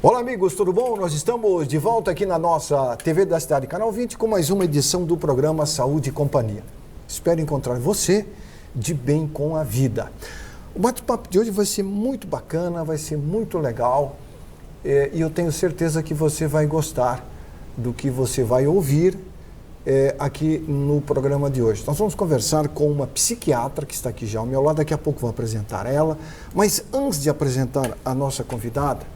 Olá amigos, tudo bom? Nós estamos de volta aqui na nossa TV da Cidade, Canal 20, com mais uma edição do programa Saúde e Companhia. Espero encontrar você de bem com a vida. O bate-papo de hoje vai ser muito bacana, vai ser muito legal e eu tenho certeza que você vai gostar do que você vai ouvir aqui no programa de hoje. Nós vamos conversar com uma psiquiatra que está aqui já ao meu lado, daqui a pouco vou apresentar ela, mas antes de apresentar a nossa convidada,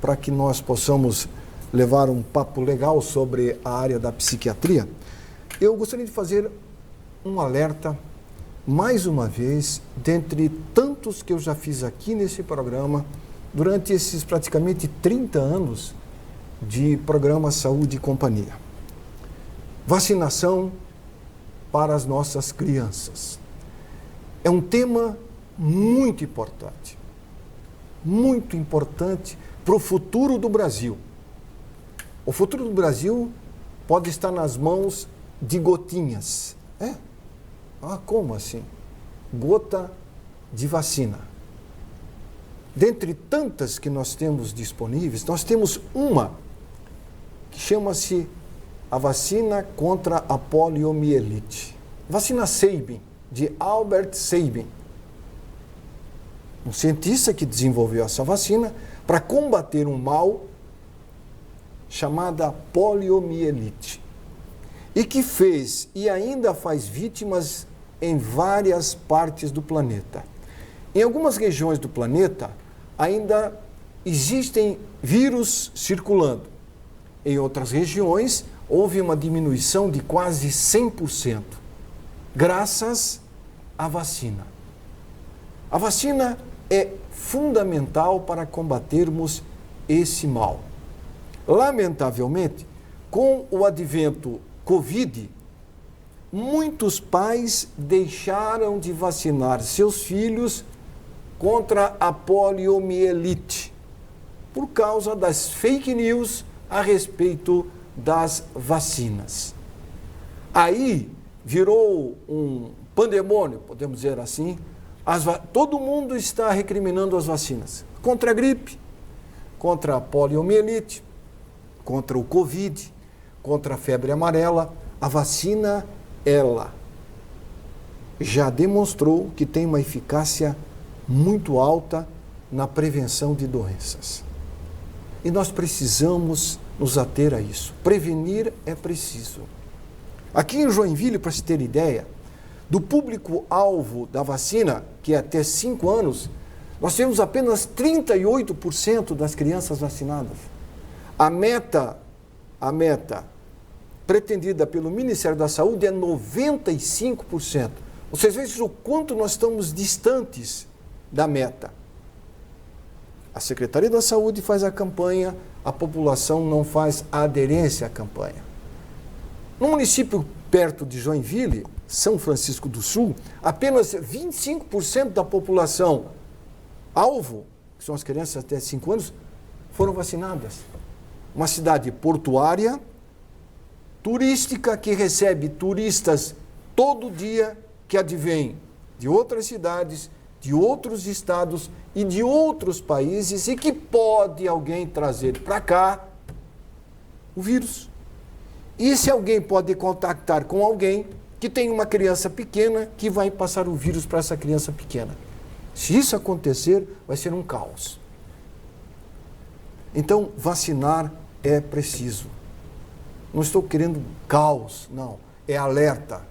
para que nós possamos levar um papo legal sobre a área da psiquiatria, eu gostaria de fazer um alerta, mais uma vez, dentre tantos que eu já fiz aqui nesse programa, durante esses praticamente 30 anos de programa Saúde e Companhia. Vacinação para as nossas crianças. É um tema muito importante para o futuro do Brasil. O futuro do Brasil pode estar nas mãos de gotinhas. Como assim? Gota de vacina. Dentre tantas que nós temos disponíveis, nós temos uma que chama-se a vacina contra a poliomielite. Vacina Sabin, de Albert Sabin. Um cientista que desenvolveu essa vacina para combater um mal chamada poliomielite e que fez e ainda faz vítimas em várias partes do planeta. Em algumas regiões do planeta ainda existem vírus circulando. Em outras regiões houve uma diminuição de quase 100%, graças à vacina. A vacina é fundamental para combatermos esse mal. Lamentavelmente, com o advento Covid, muitos pais deixaram de vacinar seus filhos contra a poliomielite por causa das fake news a respeito das vacinas. Aí virou um pandemônio, podemos dizer assim. Todo mundo está recriminando as vacinas contra a gripe, contra a poliomielite, contra o Covid, contra a febre amarela. A vacina, ela já demonstrou que tem uma eficácia muito alta na prevenção de doenças. E nós precisamos nos ater a isso. Prevenir é preciso. Aqui em Joinville, para se ter ideia, do público-alvo da vacina, que é até 5 anos, nós temos apenas 38% das crianças vacinadas. A meta pretendida pelo Ministério da Saúde é 95%. Vocês veem o quanto nós estamos distantes da meta. A Secretaria da Saúde faz a campanha, a população não faz a aderência à campanha. No município perto de Joinville, São Francisco do Sul, apenas 25% da população alvo, que são as crianças até 5 anos, foram vacinadas. Uma cidade portuária, turística, que recebe turistas todo dia, que advêm de outras cidades, de outros estados e de outros países e que pode alguém trazer para cá o vírus. E se alguém pode contactar com alguém que tem uma criança pequena que vai passar o vírus para essa criança pequena. Se isso acontecer, vai ser um caos. Então, vacinar é preciso. Não estou querendo caos, não. É alerta.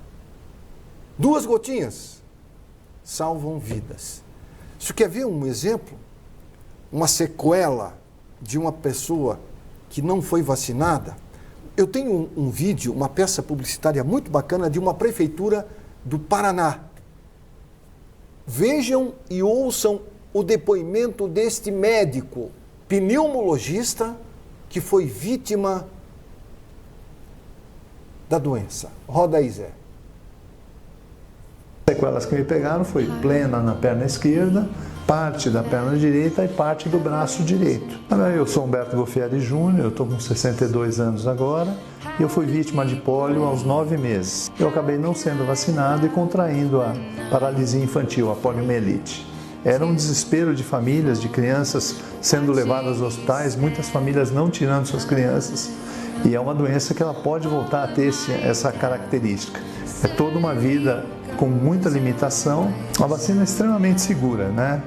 2 gotinhas salvam vidas. Você quer ver um exemplo? Uma sequela de uma pessoa que não foi vacinada? Eu tenho um vídeo, uma peça publicitária muito bacana de uma prefeitura do Paraná. Vejam e ouçam o depoimento deste médico, pneumologista, que foi vítima da doença. Roda aí, Zé. As sequelas que me pegaram foi plena na perna esquerda, parte da perna direita e parte do braço direito. Eu sou Humberto Goffieri Júnior, eu estou com 62 anos agora e eu fui vítima de pólio aos 9 meses. Eu acabei não sendo vacinado e contraindo a paralisia infantil, a poliomielite. Era um desespero de famílias, de crianças sendo levadas aos hospitais, muitas famílias não tirando suas crianças. E é uma doença que ela pode voltar a ter essa característica. É toda uma vida com muita limitação. A vacina é extremamente segura, né?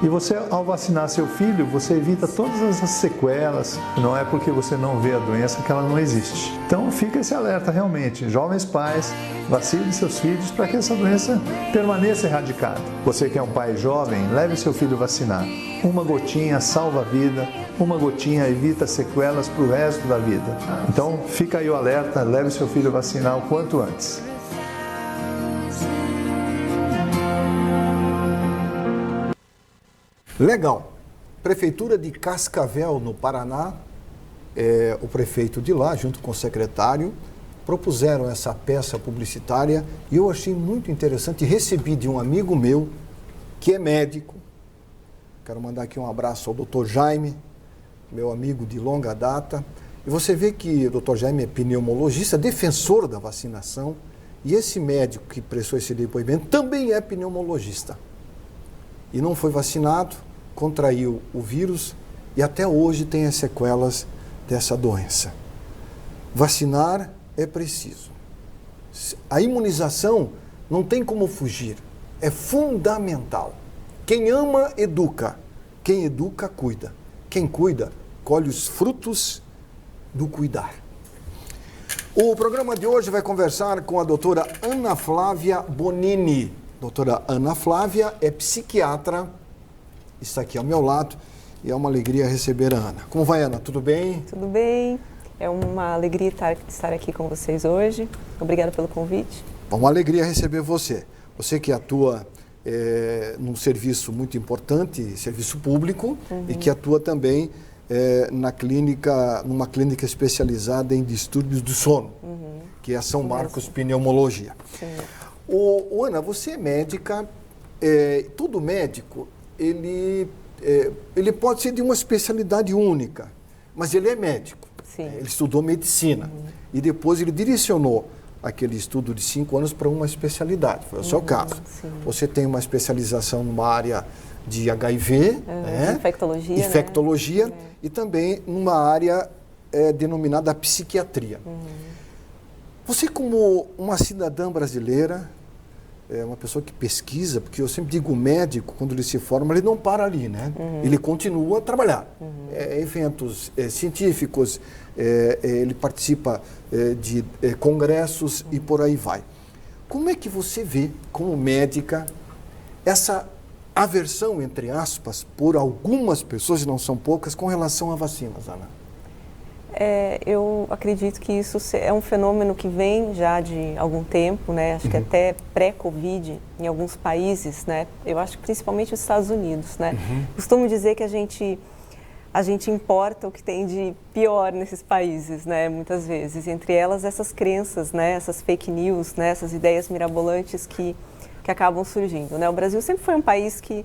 E você, ao vacinar seu filho, você evita todas essas sequelas. Não é porque você não vê a doença que ela não existe. Então fica esse alerta realmente. Jovens pais, vacine seus filhos para que essa doença permaneça erradicada. Você que é um pai jovem, leve seu filho vacinar. Uma gotinha salva a vida, uma gotinha evita sequelas para o resto da vida. Então fica aí o alerta, leve seu filho vacinar o quanto antes. Legal. Prefeitura de Cascavel, no Paraná, o prefeito de lá, junto com o secretário, propuseram essa peça publicitária e eu achei muito interessante. Recebi de um amigo meu, que é médico. Quero mandar aqui um abraço ao Dr. Jaime, meu amigo de longa data. E você vê que o Dr. Jaime é pneumologista, defensor da vacinação, e esse médico que prestou esse depoimento também é pneumologista. E não foi vacinado, contraiu o vírus e até hoje tem as sequelas dessa doença. Vacinar é preciso. A imunização não tem como fugir, é fundamental. Quem ama, educa. Quem educa, cuida. Quem cuida, colhe os frutos do cuidar. O programa de hoje vai conversar com a doutora Ana Flávia Bonini. Doutora Ana Flávia é psiquiatra, está aqui ao meu lado e é uma alegria receber a Ana. Como vai, Ana? Tudo bem? Tudo bem. É uma alegria estar aqui com vocês hoje. Obrigada pelo convite. Uma alegria receber você. Você que atua num serviço muito importante, serviço público, e que atua também numa clínica especializada em distúrbios do sono, que é a São Marcos Pneumologia. Sim. Ana, você é médica, todo médico, ele pode ser de uma especialidade única, mas ele é médico. Sim. Ele estudou medicina e depois ele direcionou aquele estudo de 5 anos para uma especialidade, foi o seu caso. Sim. Você tem uma especialização numa área de HIV, infectologia, e também numa área denominada psiquiatria. Você, como uma cidadã brasileira, uma pessoa que pesquisa, porque eu sempre digo, o médico, quando ele se forma, ele não para ali, né? Ele continua a trabalhar. Eventos científicos, ele participa de congressos e por aí vai. Como é que você vê, como médica, essa aversão, entre aspas, por algumas pessoas, e não são poucas, com relação a vacinas, Ana? Eu acredito que isso é um fenômeno que vem já de algum tempo, né? Acho que até pré-Covid, em alguns países, né? Eu acho que principalmente os Estados Unidos, né? Costumo dizer que a gente importa o que tem de pior nesses países, né? Muitas vezes, entre elas essas crenças, né? Essas fake news, né? Essas ideias mirabolantes que acabam surgindo, né? O Brasil sempre foi um país que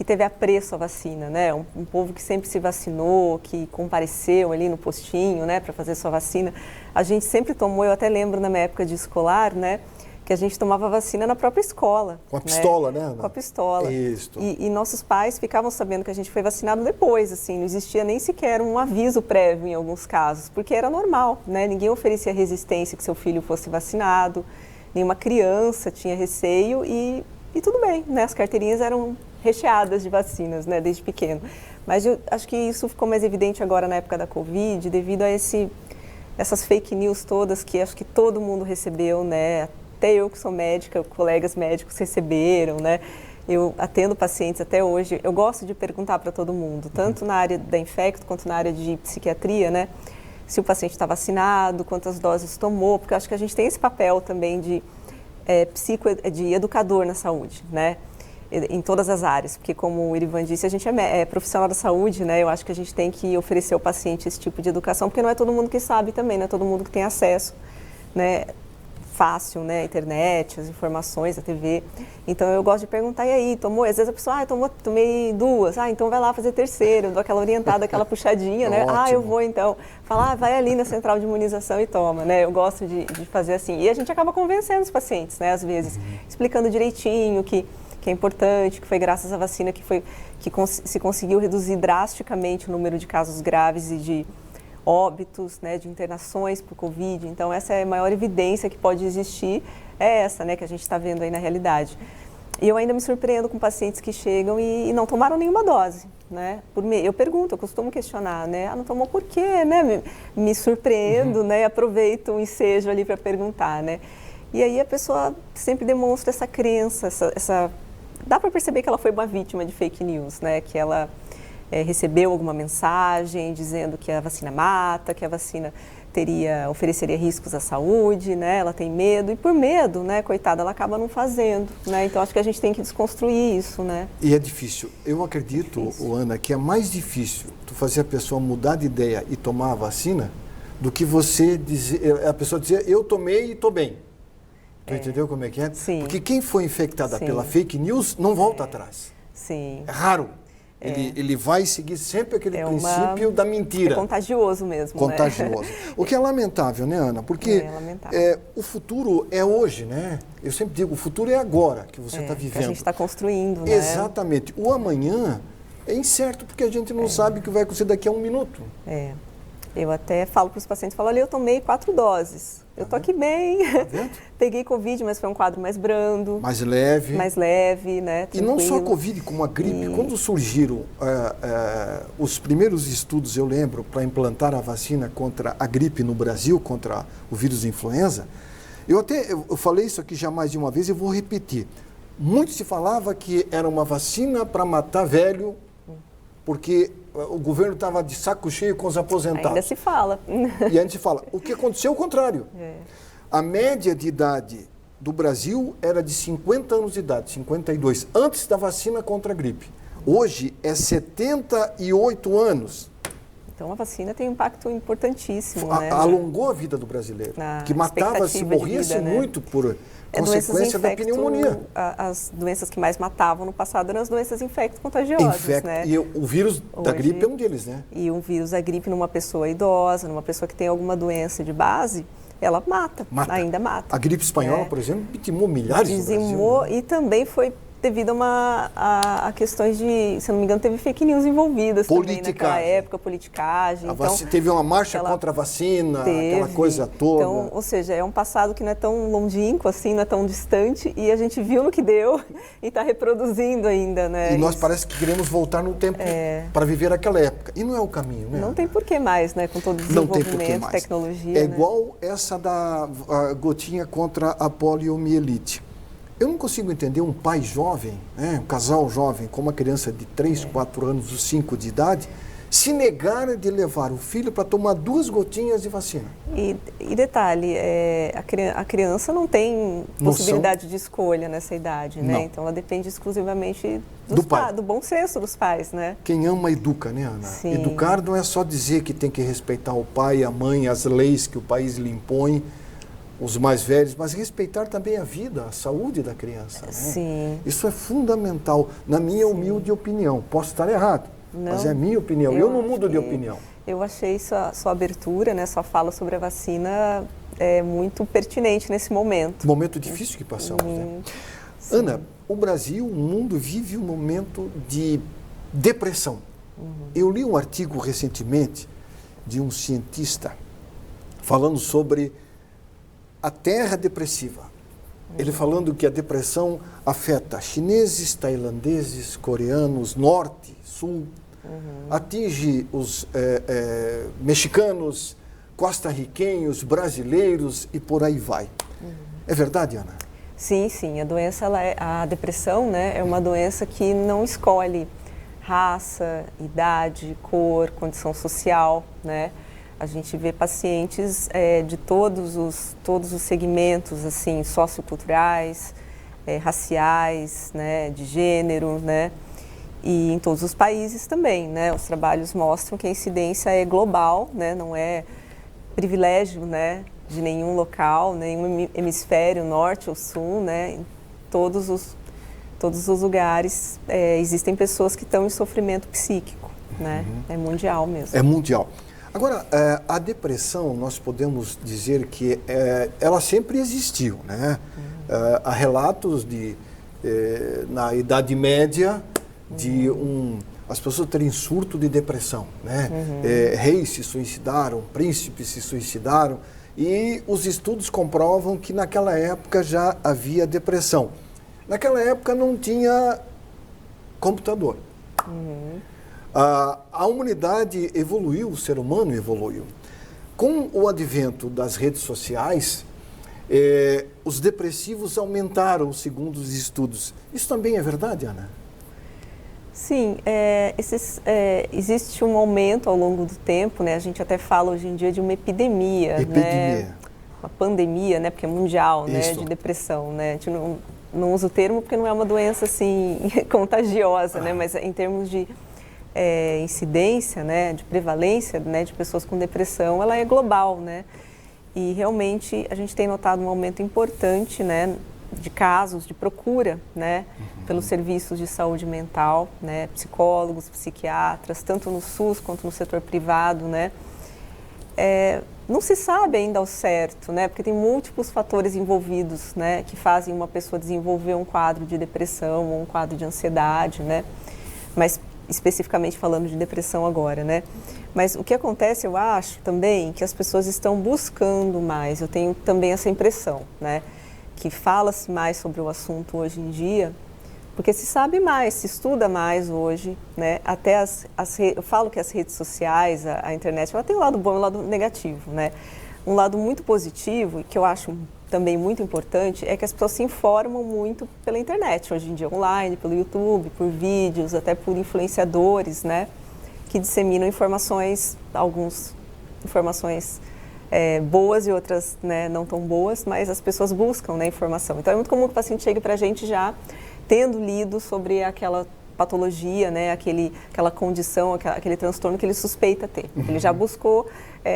teve apreço à vacina, né? Um povo que sempre se vacinou, que compareceu ali no postinho, né, para fazer sua vacina. A gente sempre tomou, eu até lembro na minha época de escolar, né, que a gente tomava vacina na própria escola. Com a pistola, né, Ana? Com a pistola. Isso. E nossos pais ficavam sabendo que a gente foi vacinado depois, assim, não existia nem sequer um aviso prévio em alguns casos, porque era normal, né? Ninguém oferecia resistência que seu filho fosse vacinado, nenhuma criança tinha receio e tudo bem, né? As carteirinhas eram recheadas de vacinas, né, desde pequeno. Mas eu acho que isso ficou mais evidente agora na época da Covid, devido a essas fake news todas que acho que todo mundo recebeu, né, até eu que sou médica, colegas médicos receberam, né. Eu atendo pacientes até hoje, eu gosto de perguntar para todo mundo, tanto na área da infecto quanto na área de psiquiatria, né, se o paciente está vacinado, quantas doses tomou, porque eu acho que a gente tem esse papel também de educador na saúde, né, em todas as áreas, porque como o Irivan disse, a gente é profissional da saúde, né? Eu acho que a gente tem que oferecer ao paciente esse tipo de educação, porque não é todo mundo que sabe também, não é todo mundo que tem acesso, né? Fácil, né? A internet, as informações, a TV. Então eu gosto de perguntar, e aí, tomou? Às vezes a pessoa, tomei 2, então vai lá fazer terceira, eu dou aquela orientada, aquela puxadinha, né? Eu vou então. Falar, vai ali na central de imunização e toma, né? Eu gosto de fazer assim. E a gente acaba convencendo os pacientes, né? Às vezes, explicando direitinho que que é importante, que foi graças à vacina que se conseguiu reduzir drasticamente o número de casos graves e de óbitos, né, de internações por Covid. Então, essa é a maior evidência que pode existir, é essa, né, que a gente está vendo aí na realidade. E eu ainda me surpreendo com pacientes que chegam e não tomaram nenhuma dose, né? Eu pergunto, eu costumo questionar, né? não tomou por quê, né? Me surpreendo, né? Aproveito o ensejo ali para perguntar, né? E aí a pessoa sempre demonstra essa crença, dá para perceber que ela foi uma vítima de fake news, né? Que ela recebeu alguma mensagem dizendo que a vacina mata, que a vacina ofereceria riscos à saúde, né? Ela tem medo e por medo, né, coitada, ela acaba não fazendo, né? Então acho que a gente tem que desconstruir isso, né? E é difícil. Eu acredito, Ana, que é mais difícil tu fazer a pessoa mudar de ideia e tomar a vacina do que você dizer, a pessoa dizer, eu tomei e estou bem. Tu entendeu como é que é? Sim. Porque quem foi infectada pela fake news não volta atrás. Sim. É raro. Ele vai seguir sempre aquele princípio da mentira. É contagioso mesmo, contagioso. Né? O que é lamentável, né, Ana? Porque o futuro é hoje, né? Eu sempre digo, o futuro é agora que você está vivendo. Que a gente está construindo, né? Exatamente. O amanhã é incerto, porque a gente não sabe o que vai acontecer daqui a um minuto. Eu até falo para os pacientes, olha, eu tomei 4 doses. Eu tô aqui bem, peguei Covid, mas foi um quadro mais brando. Mais leve. Mais leve, né? E Tranquilo. não só Covid, como a gripe. Quando surgiram os primeiros estudos, eu lembro, para implantar a vacina contra a gripe no Brasil, contra o vírus influenza, eu falei isso aqui já mais de uma vez e vou repetir. Muito se falava que era uma vacina para matar velho, porque o governo estava de saco cheio com os aposentados. Ainda se fala. E a gente fala, o que aconteceu é o contrário. A média de idade do Brasil era de 50 anos de idade, 52, antes da vacina contra a gripe. Hoje é 78 anos. Então a vacina tem um impacto importantíssimo, né? Alongou a vida do brasileiro, que matava-se, morria-se muito por consequência da pneumonia. As doenças que mais matavam no passado eram as doenças infecto-contagiosas, né? E o vírus da gripe é um deles, né? E o vírus da gripe numa pessoa idosa, numa pessoa que tem alguma doença de base, ela ainda mata. A gripe espanhola, por exemplo, vitimou milhares no Brasil. E também foi devido a questões de, se não me engano, teve fake news envolvidas também naquela época, politicagem. Teve uma marcha contra a vacina, aquela coisa toda. Então, ou seja, é um passado que não é tão longínquo assim, não é tão distante, e a gente viu no que deu e está reproduzindo ainda, né? E nós parece que queremos voltar no tempo para viver aquela época. E não é o caminho, né? Não tem porquê mais, né? Com todo o desenvolvimento, tecnologia. É igual essa da gotinha contra a poliomielite. Eu não consigo entender um pai jovem, um casal jovem, com uma criança de 3, 4 anos ou 5 de idade, se negar de levar o filho para tomar 2 gotinhas de vacina. E detalhe, a criança não tem possibilidade de escolha nessa idade, né? Então ela depende exclusivamente do bom senso dos pais, né? Quem ama, educa, né, Ana? Sim. Educar não é só dizer que tem que respeitar o pai, a mãe, as leis que o país lhe impõe, os mais velhos, mas respeitar também a vida, a saúde da criança. Né? Sim. Isso é fundamental, na minha humilde opinião. Posso estar errado, mas é a minha opinião. Eu não mudo de opinião. Eu achei sua abertura, né, sua fala sobre a vacina muito pertinente nesse momento. Momento difícil que passamos, né? Ana, o Brasil, o mundo vive um momento de depressão. Eu li um artigo recentemente de um cientista falando sobre a terra depressiva. Ele falando que a depressão afeta chineses, tailandeses, coreanos, norte, sul, atinge os mexicanos, costarriquenhos, brasileiros e por aí vai. É verdade, Ana? Sim, sim. A depressão, né, é uma doença que não escolhe raça, idade, cor, condição social, né? A gente vê pacientes de todos os segmentos, assim, socioculturais, raciais, né, de gênero, né, e em todos os países também, né. Os trabalhos mostram que a incidência é global, né, não é privilégio, né, de nenhum local, nenhum hemisfério, norte ou sul, né, em todos os lugares existem pessoas que estão em sofrimento psíquico, né, é mundial mesmo. É mundial. Agora, a depressão, nós podemos dizer que ela sempre existiu, né? Há relatos de na Idade Média, de as pessoas terem surto de depressão, né? Reis se suicidaram, príncipes se suicidaram, e os estudos comprovam que naquela época já havia depressão. Naquela época não tinha computador. A humanidade evoluiu, o ser humano evoluiu. Com o advento das redes sociais, os depressivos aumentaram, segundo os estudos. Isso também é verdade, Ana? Sim, existe um aumento ao longo do tempo, né? A gente até fala hoje em dia de uma epidemia, né? Uma pandemia, né? Porque é mundial, né? De depressão, né? A gente não usa o termo porque não é uma doença assim contagiosa, né? Mas em termos de incidência, né? De prevalência, né? De pessoas com depressão, ela é global, né? E realmente a gente tem notado um aumento importante, né, de casos de procura, né, pelos serviços de saúde mental, né, psicólogos, psiquiatras, tanto no SUS quanto no setor privado, né. Não se sabe ainda ao certo, né, porque tem múltiplos fatores envolvidos, né, que fazem uma pessoa desenvolver um quadro de depressão ou um quadro de ansiedade, né, mas especificamente falando de depressão agora, né. Mas o que acontece, eu acho também, que as pessoas estão buscando mais, eu tenho também essa impressão, né? Que fala-se mais sobre o assunto hoje em dia, porque se sabe mais, se estuda mais hoje, né? Até eu falo que as redes sociais, a internet, ela tem um lado bom e um lado negativo, né? Um lado muito positivo, que eu acho também muito importante, é que as pessoas se informam muito pela internet, hoje em dia online, pelo YouTube, por vídeos, até por influenciadores, né? Que disseminam informações, algumas informações boas e outras, né, não tão boas, mas as pessoas buscam, né, informação. Então é muito comum que o paciente chegue para a gente já tendo lido sobre aquela patologia, né, aquela condição, aquele transtorno que ele suspeita ter. Ele já buscou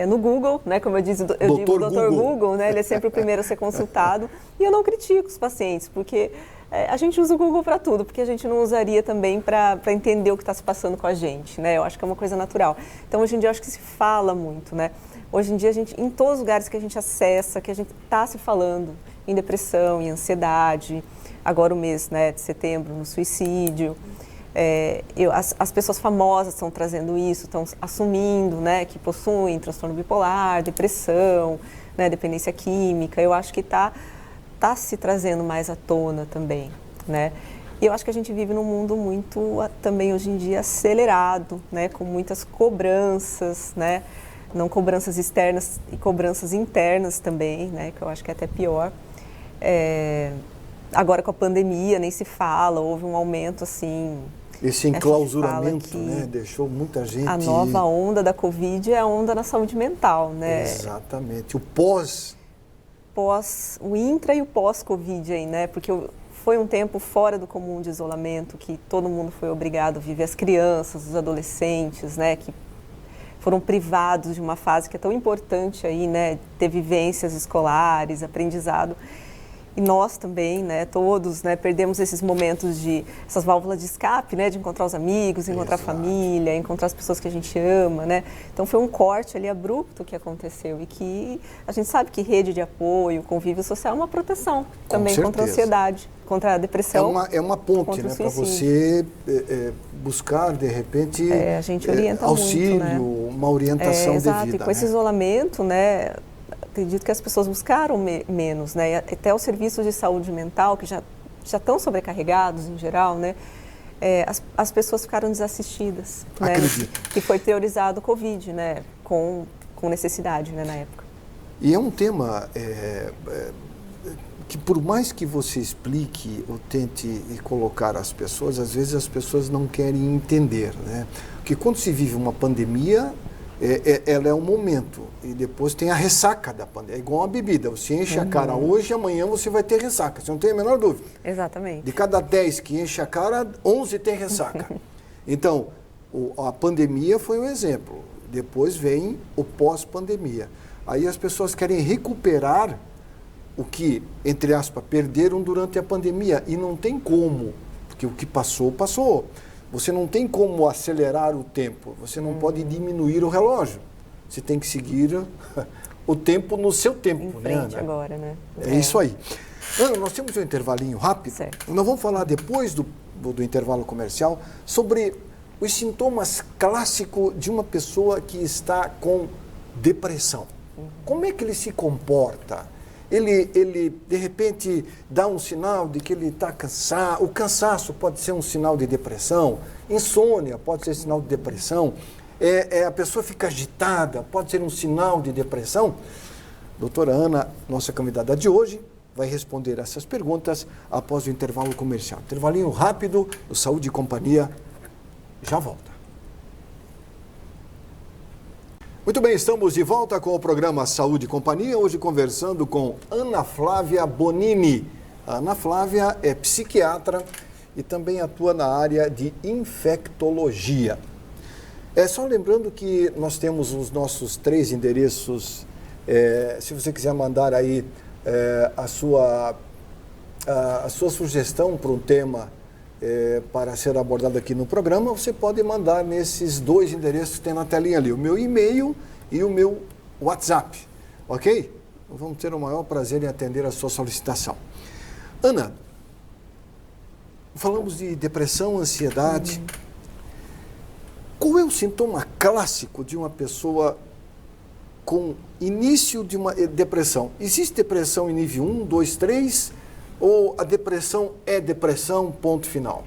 no Google, né, como eu digo, o Dr. Google, né, ele é sempre o primeiro a ser consultado. E eu não critico os pacientes, porque a gente usa o Google para tudo, porque a gente não usaria também para entender o que está se passando com a gente, né? Eu acho que é uma coisa natural. Então, hoje em dia, eu acho que se fala muito, né? Hoje em dia, em todos os lugares que a gente acessa, que a gente está se falando em depressão, em ansiedade, agora o mês, né, de setembro, no suicídio, as pessoas famosas estão trazendo isso, estão assumindo, né, que possuem transtorno bipolar, depressão, né, dependência química. Eu acho que está se trazendo mais à tona também, né? E eu acho que a gente vive num mundo muito, também hoje em dia, acelerado, né? Com muitas cobranças, né? Não cobranças externas e cobranças internas também, né? Que eu acho que é até pior. Agora com a pandemia nem se fala, houve um aumento assim... Esse enclausuramento, né? Deixou muita gente... A nova onda da Covid é a onda na saúde mental, né? Exatamente. O intra e o pós-Covid aí, né? Porque foi um tempo fora do comum de isolamento, que todo mundo foi obrigado a viver, as crianças, os adolescentes, né? Que foram privados de uma fase que é tão importante aí, né? Ter vivências escolares, aprendizado. E nós também, né, todos, né, perdemos esses momentos essas válvulas de escape, né, de encontrar os amigos, encontrar a família, encontrar as pessoas que a gente ama, né. Então foi um corte ali abrupto que aconteceu e que a gente sabe que rede de apoio, convívio social é uma proteção também contra a ansiedade, contra a depressão. É uma ponte, né, para você buscar, de repente, a gente orienta auxílio, muito, né? Uma orientação exato. devida. E com esse isolamento, né, acredito que as pessoas buscaram menos, né? Até os serviços de saúde mental, que já estão sobrecarregados em geral, né? As pessoas ficaram desassistidas, né? Que foi priorizado o Covid, né? Com necessidade, né? Na época. E é um tema que por mais que você explique ou tente colocar às pessoas, às vezes as pessoas não querem entender, né? Porque quando se vive uma pandemia, ela é um momento e depois tem a ressaca da pandemia. É igual uma bebida, você enche a cara hoje, amanhã você vai ter ressaca, você não tem a menor dúvida. Exatamente. De cada 10 que enche a cara, 11 tem ressaca. Então, a pandemia foi um exemplo, depois vem o pós-pandemia. Aí as pessoas querem recuperar o que, entre aspas, perderam durante a pandemia e não tem como, porque o que passou, passou. Você não tem como acelerar o tempo, você não pode diminuir o relógio. Você tem que seguir o tempo no seu tempo. Em frente, né? Agora, né? É isso aí. Ana, nós temos um intervalinho rápido. Certo. Nós vamos falar depois do intervalo comercial sobre os sintomas clássicos de uma pessoa que está com depressão. Como é que ele se comporta? Ele de repente, dá um sinal de que ele está cansado. O cansaço pode ser um sinal de depressão. Insônia pode ser sinal de depressão. A pessoa fica agitada, pode ser um sinal de depressão. Doutora Ana, nossa convidada de hoje, vai responder essas perguntas após o intervalo comercial. Intervalinho rápido, o Saúde e Companhia já volta. Muito bem, estamos de volta com o programa Saúde e Companhia, hoje conversando com Ana Flávia Bonini. A Ana Flávia é psiquiatra e também atua na área de infectologia. Só lembrando que nós temos os nossos 3 endereços, se você quiser mandar aí a sua sugestão para um tema para ser abordado aqui no programa, você pode mandar nesses 2 endereços que tem na telinha ali, o meu e-mail e o meu WhatsApp, ok? Vamos ter o maior prazer em atender a sua solicitação. Ana, falamos de depressão, ansiedade. Qual é o sintoma clássico de uma pessoa com início de uma depressão? Existe depressão em nível 1, 2, 3? Ou a depressão é depressão, ponto final?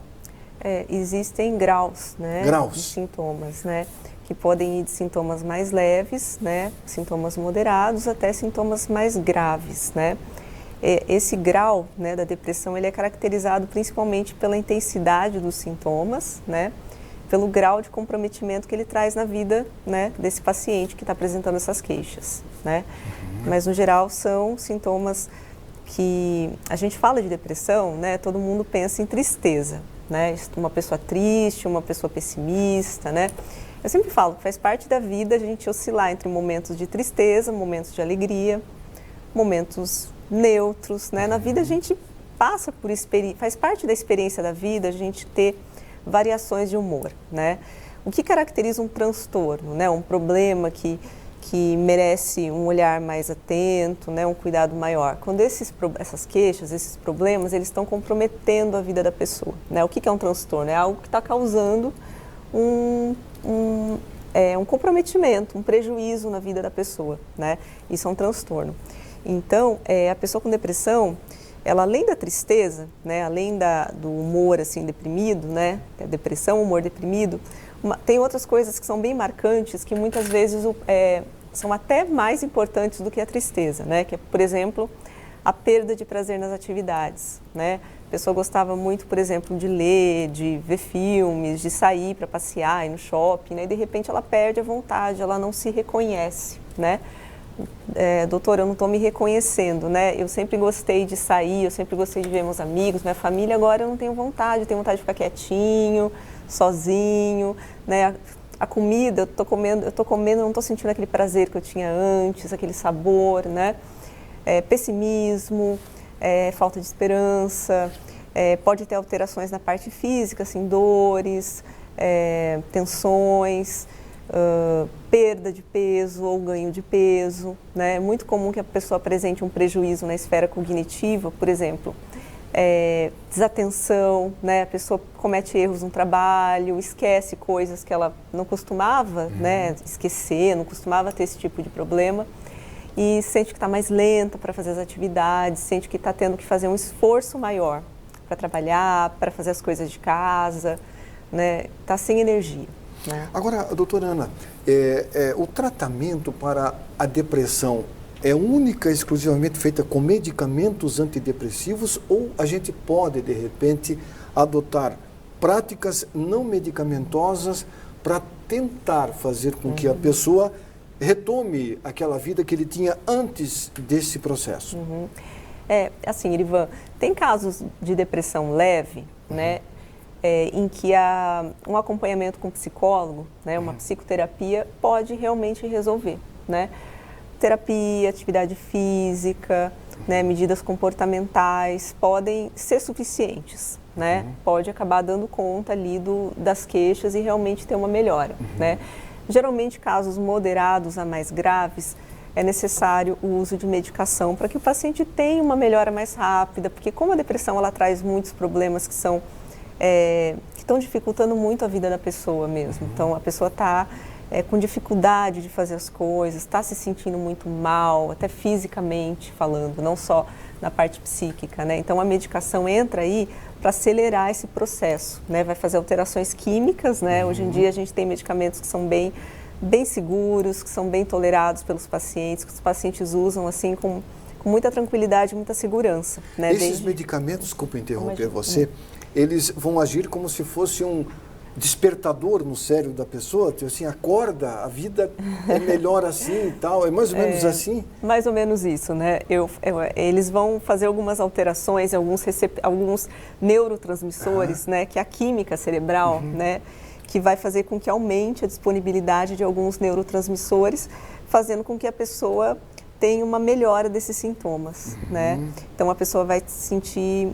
Existem graus, né, de sintomas, né, que podem ir de sintomas mais leves, né, sintomas moderados, até sintomas mais graves, né. Esse grau, né, da depressão, ele é caracterizado principalmente pela intensidade dos sintomas, né, pelo grau de comprometimento que ele traz na vida, né, desse paciente que está apresentando essas queixas, né. Mas, no geral, são sintomas que a gente fala de depressão, né, todo mundo pensa em tristeza, né, uma pessoa triste, uma pessoa pessimista, né. Eu sempre falo que faz parte da vida a gente oscilar entre momentos de tristeza, momentos de alegria, momentos neutros, né. Na vida a gente passa por faz parte da experiência da vida a gente ter variações de humor, né. O que caracteriza um transtorno, né, um problema que merece um olhar mais atento, né, um cuidado maior. Quando essas queixas, esses problemas, eles estão comprometendo a vida da pessoa, né? O que é um transtorno? É algo que está causando um comprometimento, um prejuízo na vida da pessoa, né? Isso é um transtorno. Então, a pessoa com depressão, ela além da tristeza, né, além do humor assim deprimido, né, depressão, humor deprimido, tem outras coisas que são bem marcantes que muitas vezes são até mais importantes do que a tristeza, né? Que é, por exemplo, a perda de prazer nas atividades, né? A pessoa gostava muito, por exemplo, de ler, de ver filmes, de sair para passear, ir no shopping, né? E de repente ela perde a vontade, ela não se reconhece, né? Doutora, eu não estou me reconhecendo, né? Eu sempre gostei de sair, eu sempre gostei de ver meus amigos, minha família, agora eu não tenho vontade, eu tenho vontade de ficar quietinho, sozinho, né? A comida, eu tô comendo, não estou sentindo aquele prazer que eu tinha antes, aquele sabor, né? Pessimismo, falta de esperança, pode ter alterações na parte física, assim, dores, tensões, perda de peso ou ganho de peso, né? É muito comum que a pessoa apresente um prejuízo na esfera cognitiva, por exemplo, desatenção, né? A pessoa comete erros no trabalho, esquece coisas que ela não costumava, né, esquecer, não costumava ter esse tipo de problema e sente que está mais lenta para fazer as atividades, sente que está tendo que fazer um esforço maior para trabalhar, para fazer as coisas de casa, né? Está sem energia, né? Agora, doutora Ana, o tratamento para a depressão é única e exclusivamente feita com medicamentos antidepressivos ou a gente pode, de repente, adotar práticas não medicamentosas para tentar fazer com que a pessoa retome aquela vida que ele tinha antes desse processo? Assim, Irivan, tem casos de depressão leve, né, em que um acompanhamento com psicólogo, né, uma psicoterapia pode realmente resolver, né? Terapia, atividade física, né, medidas comportamentais podem ser suficientes, né? Pode acabar dando conta ali das queixas e realmente ter uma melhora, né? Geralmente, casos moderados a mais graves, é necessário o uso de medicação para que o paciente tenha uma melhora mais rápida, porque como a depressão ela traz muitos problemas que estão dificultando muito a vida da pessoa mesmo. Então a pessoa está com dificuldade de fazer as coisas, está se sentindo muito mal, até fisicamente falando, não só na parte psíquica, né? Então a medicação entra aí para acelerar esse processo, né? Vai fazer alterações químicas, né? Hoje em dia a gente tem medicamentos que são bem seguros, que são bem tolerados pelos pacientes, que os pacientes usam assim com muita tranquilidade, muita segurança, né? Esses medicamentos, desculpa interromper você, eles vão agir como se fosse um despertador no cérebro da pessoa, assim, acorda, a vida é melhor assim e tal, é mais ou menos assim? Mais ou menos isso, né? Eles vão fazer algumas alterações, alguns neurotransmissores, né? Que é a química cerebral, né? Que vai fazer com que aumente a disponibilidade de alguns neurotransmissores, fazendo com que a pessoa tenha uma melhora desses sintomas, né? Então a pessoa vai sentir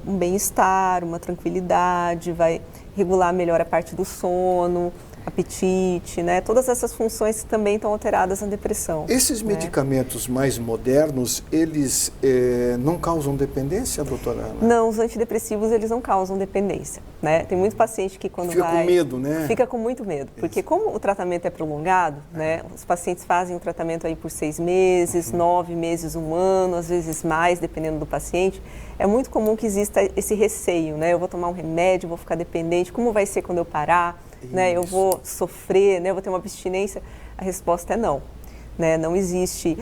um bem-estar, uma tranquilidade, vai regular melhor a parte do sono, apetite, né? Todas essas funções também estão alteradas na depressão. Esses medicamentos mais modernos, eles não causam dependência, doutora Ana? Não, os antidepressivos, eles não causam dependência, né? Tem muito paciente que quando fica com medo, né? Fica com muito medo, porque como o tratamento é prolongado, né? Os pacientes fazem o tratamento aí por 6 meses, 9 meses, 1 ano, às vezes mais, dependendo do paciente. É muito comum que exista esse receio, né? Eu vou tomar um remédio, vou ficar dependente, como vai ser quando eu parar? Né, eu vou sofrer, né, eu vou ter uma abstinência? A resposta é não. Né, não existe,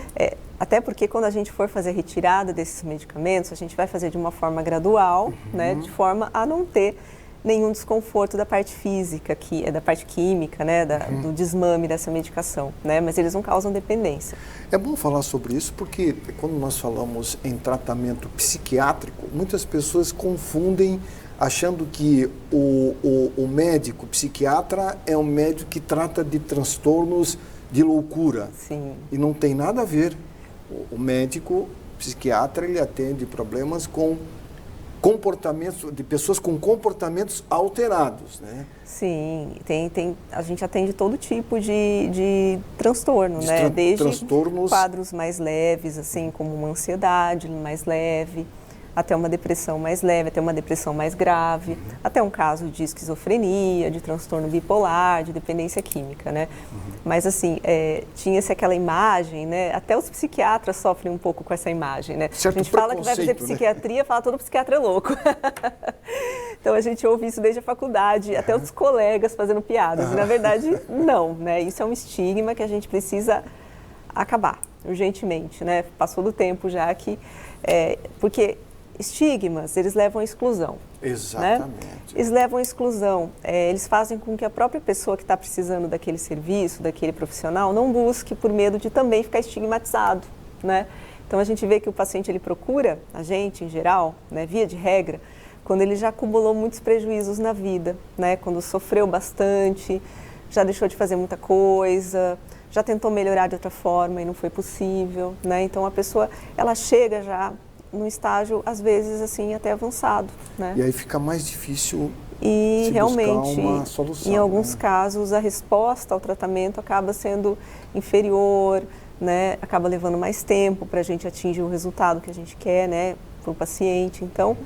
até porque quando a gente for fazer a retirada desses medicamentos, a gente vai fazer de uma forma gradual, né, de forma a não ter nenhum desconforto da parte física, da parte química, né, do desmame dessa medicação, né, mas eles não causam dependência. É bom falar sobre isso porque quando nós falamos em tratamento psiquiátrico, muitas pessoas confundem achando que o médico psiquiatra é um médico que trata de transtornos de loucura. Sim. E não tem nada a ver. O médico psiquiatra, ele atende problemas com comportamentos, de pessoas com comportamentos alterados, né? Sim, a gente atende todo tipo de transtorno, né? Desde transtornos... quadros mais leves, assim, como uma ansiedade mais leve, até uma depressão mais leve, até uma depressão mais grave, até um caso de esquizofrenia, de transtorno bipolar, de dependência química, né? Mas assim, tinha-se aquela imagem, né? Até os psiquiatras sofrem um pouco com essa imagem, né? Certo, a gente fala que vai fazer psiquiatria, né? Fala todo psiquiatra é louco. Então a gente ouve isso desde a faculdade, até os colegas fazendo piadas. E na verdade, não, né? Isso é um estigma que a gente precisa acabar urgentemente, né? Passou do tempo já que... porque estigmas, eles levam à exclusão. Exatamente. Né? Eles levam à exclusão. Eles fazem com que a própria pessoa que está precisando daquele serviço, daquele profissional, não busque por medo de também ficar estigmatizado, né? Então a gente vê que o paciente ele procura a gente em geral, né, via de regra, quando ele já acumulou muitos prejuízos na vida, né? Quando sofreu bastante, já deixou de fazer muita coisa, já tentou melhorar de outra forma e não foi possível, né? Então a pessoa ela chega já num estágio, às vezes, assim, até avançado, né? E aí fica mais difícil e realmente, buscar uma solução. Em alguns casos, a resposta ao tratamento acaba sendo inferior, né? Acaba levando mais tempo para a gente atingir o resultado que a gente quer, né? Para o paciente. Então,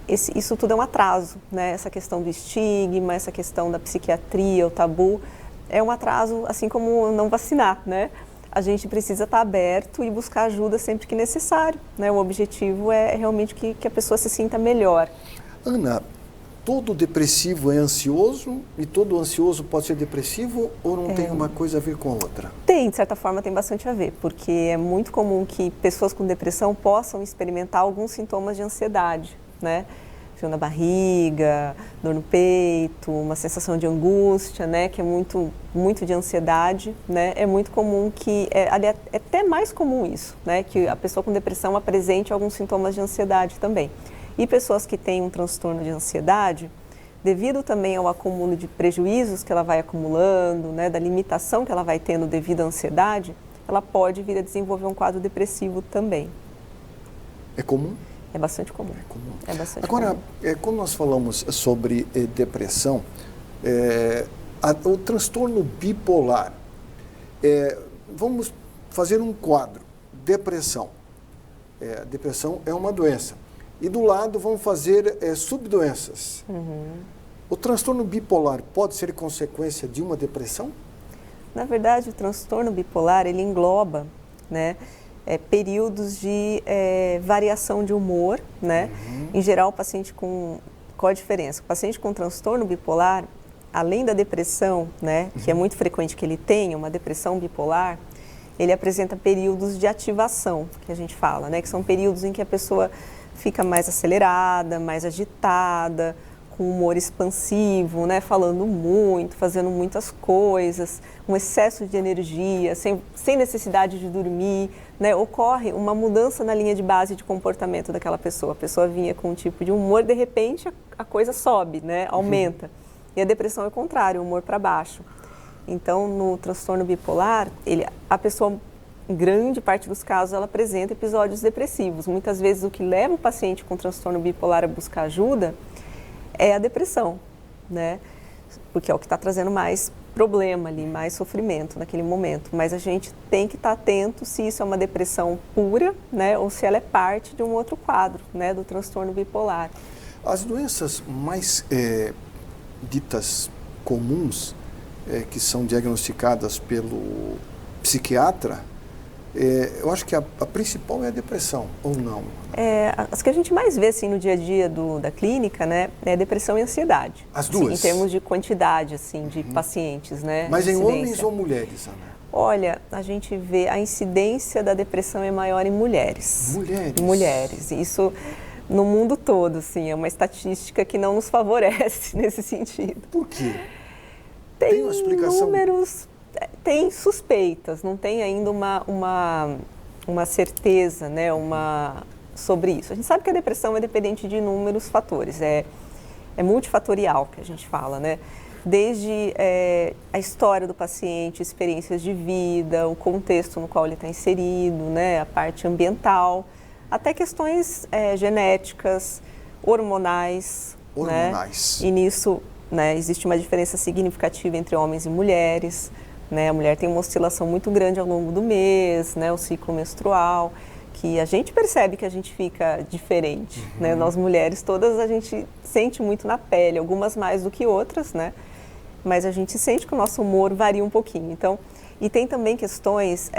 isso tudo é um atraso, né? Essa questão do estigma, essa questão da psiquiatria, o tabu, é um atraso, assim como não vacinar, né? A gente precisa estar aberto e buscar ajuda sempre que necessário, né? O objetivo é realmente que a pessoa se sinta melhor. Ana, todo depressivo é ansioso e todo ansioso pode ser depressivo ou não tem uma coisa a ver com a outra? Tem, de certa forma tem bastante a ver, porque é muito comum que pessoas com depressão possam experimentar alguns sintomas de ansiedade, né? Frio na barriga, dor no peito, uma sensação de angústia, né, que é muito de ansiedade, né, é muito comum que, é até mais comum isso, né, que a pessoa com depressão apresente alguns sintomas de ansiedade também. E pessoas que têm um transtorno de ansiedade, devido também ao acúmulo de prejuízos que ela vai acumulando, né, da limitação que ela vai tendo devido à ansiedade, ela pode vir a desenvolver um quadro depressivo também. É comum? É bastante comum. É bastante Agora, comum. Quando nós falamos sobre depressão, o transtorno bipolar, vamos fazer um quadro, depressão. Depressão é uma doença. E do lado vamos fazer subdoenças. O transtorno bipolar pode ser consequência de uma depressão? Na verdade, o transtorno bipolar, ele engloba, né, períodos de variação de humor, né? Em geral, o paciente com... Qual a diferença? O paciente com transtorno bipolar, além da depressão, né, que é muito frequente que ele tenha uma depressão bipolar, ele apresenta períodos de ativação, que a gente fala, né, que são períodos em que a pessoa fica mais acelerada, mais agitada, com humor expansivo, né, falando muito, fazendo muitas coisas, um excesso de energia, sem necessidade de dormir, né, ocorre uma mudança na linha de base de comportamento daquela pessoa. A pessoa vinha com um tipo de humor, de repente a coisa sobe, né, aumenta. E a depressão é o contrário, o humor para baixo. Então, no transtorno bipolar, a pessoa, em grande parte dos casos, ela apresenta episódios depressivos. Muitas vezes o que leva o paciente com transtorno bipolar a buscar ajuda é a depressão, né? Porque é o que está trazendo mais problema ali, mais sofrimento naquele momento. Mas a gente tem que estar atento se isso é uma depressão pura, né? Ou se ela é parte de um outro quadro, né? Do transtorno bipolar. As doenças mais ditas comuns, que são diagnosticadas pelo psiquiatra, eu acho que a principal é a depressão, ou não? As que a gente mais vê assim, no dia a dia da clínica, né, é depressão e ansiedade. As duas? Assim, em termos de quantidade assim, de pacientes, né? Mas em homens ou mulheres, Ana? Olha, a gente vê a incidência da depressão é maior em mulheres. Mulheres? Mulheres. Isso no mundo todo, assim, é uma estatística que não nos favorece nesse sentido. Por quê? Tem uma explicação? Números, tem suspeitas, não tem ainda uma certeza, né, sobre isso. A gente sabe que a depressão é dependente de inúmeros fatores, é multifatorial que a gente fala, né? Desde a história do paciente, experiências de vida, o contexto no qual ele está inserido, né, a parte ambiental, até questões genéticas, hormonais. Hormonais. Né? E nisso, né, existe uma diferença significativa entre homens e mulheres. Né? A mulher tem uma oscilação muito grande ao longo do mês, né, o ciclo menstrual, que a gente percebe que a gente fica diferente. Né? Nós mulheres todas a gente sente muito na pele, algumas mais do que outras, né? Mas a gente sente que o nosso humor varia um pouquinho. Então, e tem também questões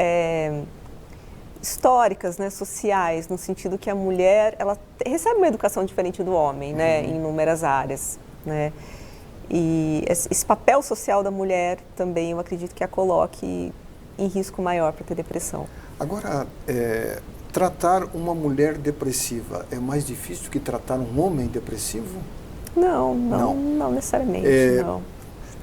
históricas, né, sociais, no sentido que a mulher ela recebe uma educação diferente do homem, né, em inúmeras áreas, né? E esse papel social da mulher também, eu acredito que a coloque em risco maior para ter depressão. Agora, tratar uma mulher depressiva é mais difícil que tratar um homem depressivo? Não necessariamente, não.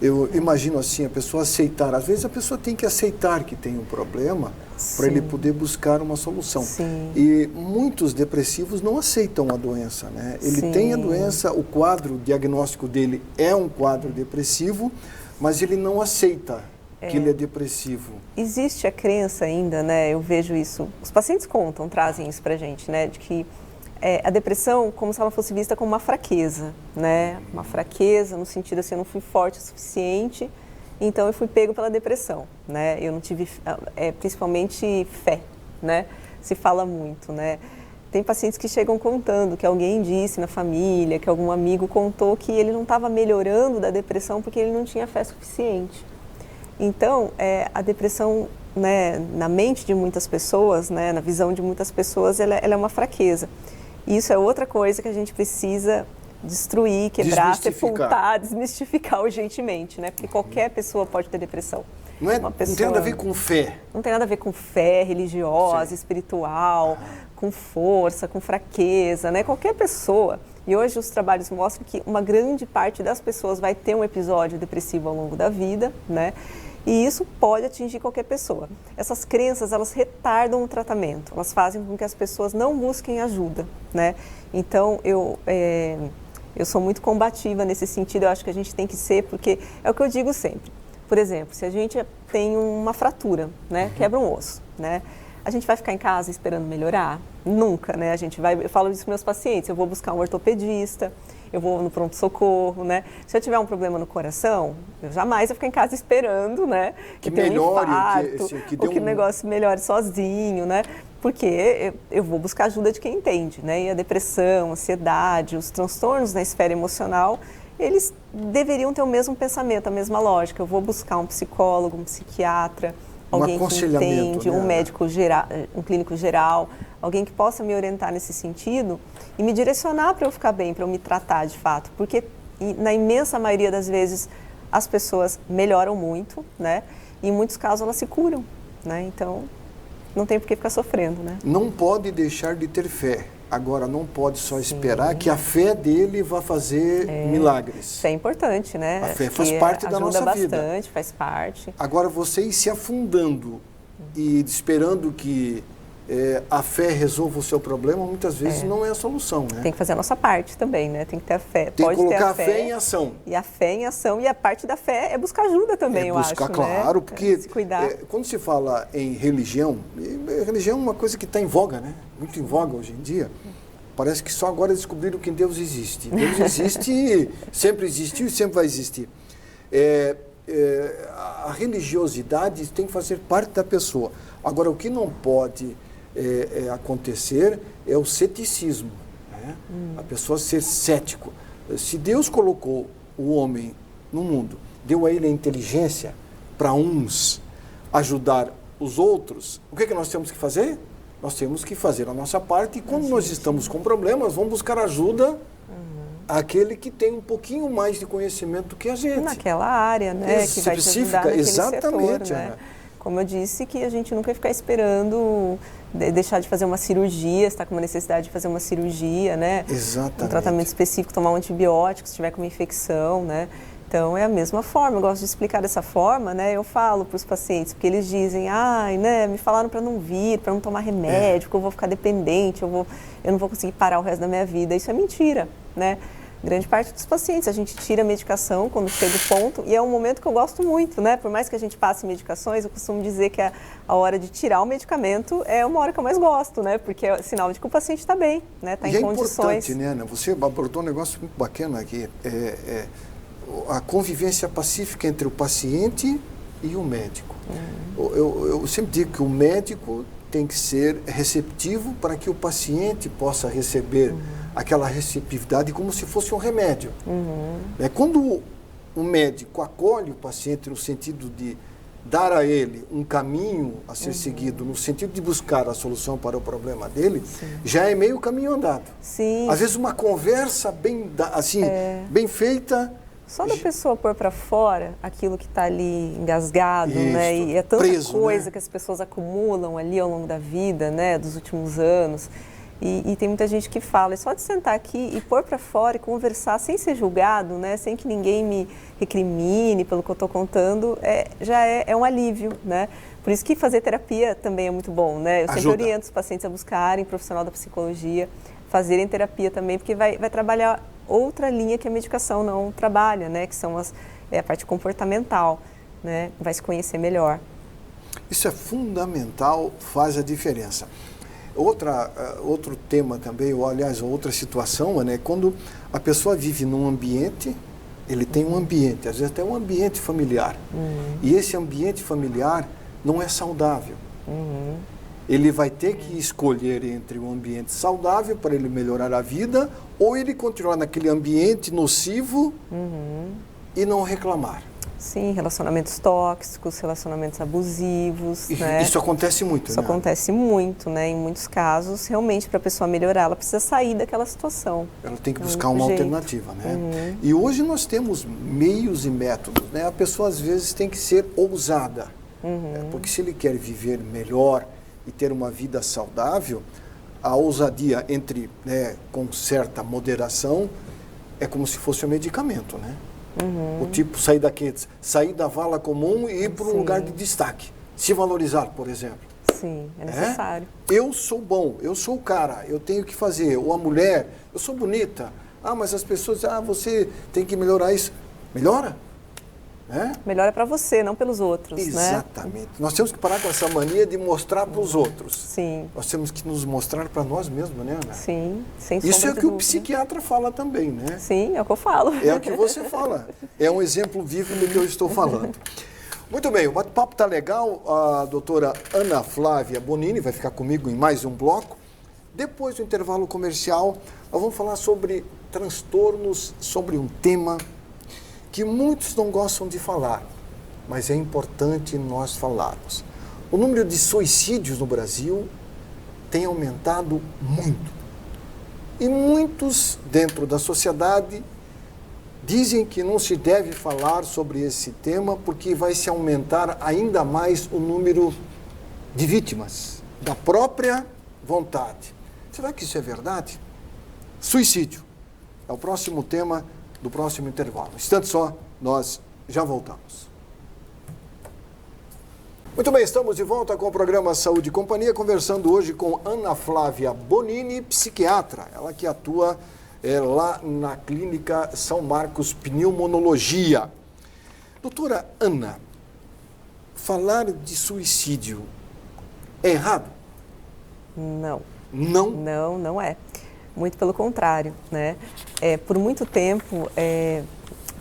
Eu imagino assim, a pessoa aceitar. Às vezes a pessoa tem que aceitar que tem um problema para ele poder buscar uma solução. Sim. E muitos depressivos não aceitam a doença, né? Ele Sim. tem a doença, o quadro diagnóstico dele é um quadro depressivo, mas ele não aceita que ele é depressivo. Existe a crença ainda, né? Eu vejo isso. Os pacientes trazem isso pra gente, né? De que a depressão como se ela fosse vista como uma fraqueza, né? Uma fraqueza no sentido assim, eu não fui forte o suficiente, então eu fui pego pela depressão, né? Eu não tive, principalmente fé, né? Se fala muito, né? Tem pacientes que chegam contando que alguém disse na família, que algum amigo contou que ele não estava melhorando da depressão porque ele não tinha fé suficiente. Então, a depressão, né, na mente de muitas pessoas, né, na visão de muitas pessoas, ela é uma fraqueza. E isso é outra coisa que a gente precisa destruir, quebrar, sepultar, desmistificar urgentemente, né? Porque qualquer pessoa pode ter depressão. Não tem nada a ver com fé. Não tem nada a ver com fé religiosa, Sim. espiritual, com força, com fraqueza, né? Qualquer pessoa. E hoje os trabalhos mostram que uma grande parte das pessoas vai ter um episódio depressivo ao longo da vida, né? E isso pode atingir qualquer pessoa. Essas crenças, elas retardam o tratamento, elas fazem com que as pessoas não busquem ajuda, né? Então, eu sou muito combativa nesse sentido, eu acho que a gente tem que ser, porque é o que eu digo sempre. Por exemplo, se a gente tem uma fratura, né? Quebra um osso, né? A gente vai ficar em casa esperando melhorar? Nunca, né? Eu falo isso para meus pacientes, eu vou buscar um ortopedista, eu vou no pronto-socorro, né? Se eu tiver um problema no coração, eu jamais vou ficar em casa esperando, né? Que tenha melhore, um infarto, que ou que o negócio melhore sozinho, né? Porque eu vou buscar ajuda de quem entende, né? E a depressão, a ansiedade, os transtornos na esfera emocional, eles deveriam ter o mesmo pensamento, a mesma lógica. Eu vou buscar um psicólogo, um psiquiatra, alguém que entende, né? um médico geral, um clínico geral, alguém que possa me orientar nesse sentido e me direcionar para eu ficar bem, para eu me tratar de fato. Porque na imensa maioria das vezes as pessoas melhoram muito, né? E em muitos casos elas se curam, né? Então não tem por que ficar sofrendo, né? Não pode deixar de ter fé. Agora, não pode só esperar que a fé dele vá fazer milagres. Isso é importante, né? A fé faz parte da nossa vida. Ajuda bastante, faz parte. Agora, você ir se afundando e esperando que a fé resolva o seu problema, muitas vezes não é a solução, né? Tem que fazer a nossa parte também, né? Tem que ter a fé. Tem que colocar a fé em ação. E a fé em ação. E a parte da fé é buscar ajuda também, eu acho. Buscar, claro, né? porque se cuidar. Quando se fala em religião, religião é uma coisa que está em voga, né? Muito em voga hoje em dia. Parece que só agora descobriram que Deus existe. Deus existe, sempre existiu e sempre vai existir. A religiosidade tem que fazer parte da pessoa. Agora, o que não pode acontecer é o ceticismo, né? A pessoa ser cético. Se Deus colocou o homem no mundo, deu a ele a inteligência para uns ajudar os outros, o que nós temos que fazer? Nós temos que fazer a nossa parte e quando nós estamos com problemas, vamos buscar ajuda àquele que tem um pouquinho mais de conhecimento do que a gente. Naquela área, né? Que vai te ajudar naquele exatamente, setor, né? Como eu disse, que a gente nunca vai ficar esperando deixar de fazer uma cirurgia, se está com uma necessidade de fazer uma cirurgia, né? Exatamente. Um tratamento específico, tomar um antibiótico se tiver com uma infecção, né? Então, é a mesma forma, eu gosto de explicar dessa forma, né? Eu falo para os pacientes, porque eles dizem, né, me falaram para não vir, para não tomar remédio, porque eu vou ficar dependente, eu não vou conseguir parar o resto da minha vida. Isso é mentira, né? Grande parte dos pacientes, a gente tira a medicação quando chega o ponto, e é um momento que eu gosto muito, né? Por mais que a gente passe medicações, eu costumo dizer que a hora de tirar o medicamento é uma hora que eu mais gosto, né? Porque é sinal de que o paciente está bem, né? Está em condições. É importante, né? Você abordou um negócio muito bacana aqui, a convivência pacífica entre o paciente e o médico. Eu sempre digo que o médico tem que ser receptivo para que o paciente possa receber aquela receptividade como se fosse um remédio. Quando o médico acolhe o paciente no sentido de dar a ele um caminho a ser seguido, no sentido de buscar a solução para o problema dele, já é meio caminho andado. Sim. Às vezes uma conversa bem feita... Só da pessoa pôr para fora aquilo que está ali engasgado, né? E é tanta preso, coisa, né? que as pessoas acumulam ali ao longo da vida, né? Dos últimos anos. E tem muita gente que fala, é só de sentar aqui e pôr para fora e conversar sem ser julgado, né? Sem que ninguém me recrimine pelo que eu estou contando, já é um alívio, né? Por isso que fazer terapia também é muito bom, né? Eu sempre oriento os pacientes a buscarem profissional da psicologia, fazerem terapia também, porque vai trabalhar outra linha que a medicação não trabalha, né? Que são a parte comportamental, né? Vai se conhecer melhor. Isso é fundamental, faz a diferença. Outro tema também, ou aliás, outra situação, né? Quando a pessoa vive num ambiente, ele tem um ambiente, às vezes até um ambiente familiar. E esse ambiente familiar não é saudável. Ele vai ter que escolher entre um ambiente saudável para ele melhorar a vida ou ele continuar naquele ambiente nocivo e não reclamar. Sim, relacionamentos tóxicos, relacionamentos abusivos, né? Isso acontece muito, Isso acontece muito, né? Em muitos casos, realmente, para a pessoa melhorar, ela precisa sair daquela situação. Ela tem que buscar uma alternativa, né? E hoje nós temos meios e métodos, né? A pessoa, às vezes, tem que ser ousada. Porque se ele quer viver melhor e ter uma vida saudável, a ousadia com certa moderação é como se fosse um medicamento, né? O tipo sair da vala comum e ir para um lugar de destaque, se valorizar, por exemplo. Sim, é necessário. Eu sou bom, eu sou o cara, eu tenho que fazer. Ou a mulher, eu sou bonita. Mas as pessoas dizem, você tem que melhorar isso. Melhora? Melhor é para você, não pelos outros. Exatamente. Né? Nós temos que parar com essa mania de mostrar para os outros. Sim. Nós temos que nos mostrar para nós mesmos, né, Ana? Sim, sem sombra Isso é o de que o dúvida. psiquiatra fala também, né? Sim, é o que eu falo. É o que você fala. É um exemplo vivo do que eu estou falando. Muito bem, o bate-papo está legal. A doutora Ana Flávia Bonini vai ficar comigo em mais um bloco. Depois do intervalo comercial, nós vamos falar sobre transtornos, sobre um tema que muitos não gostam de falar, mas é importante nós falarmos. O número de suicídios no Brasil tem aumentado muito. E muitos dentro da sociedade dizem que não se deve falar sobre esse tema porque vai se aumentar ainda mais o número de vítimas da própria vontade. Será que isso é verdade? Suicídio é o próximo tema do próximo intervalo. Instante só, nós já voltamos. Muito bem, estamos de volta com o programa Saúde e Companhia, conversando hoje com Ana Flávia Bonini, psiquiatra, ela que atua lá na Clínica São Marcos Pneumologia. Doutora Ana, falar de suicídio é errado? Não. Não? Não, não é. Muito pelo contrário, né? Por muito tempo,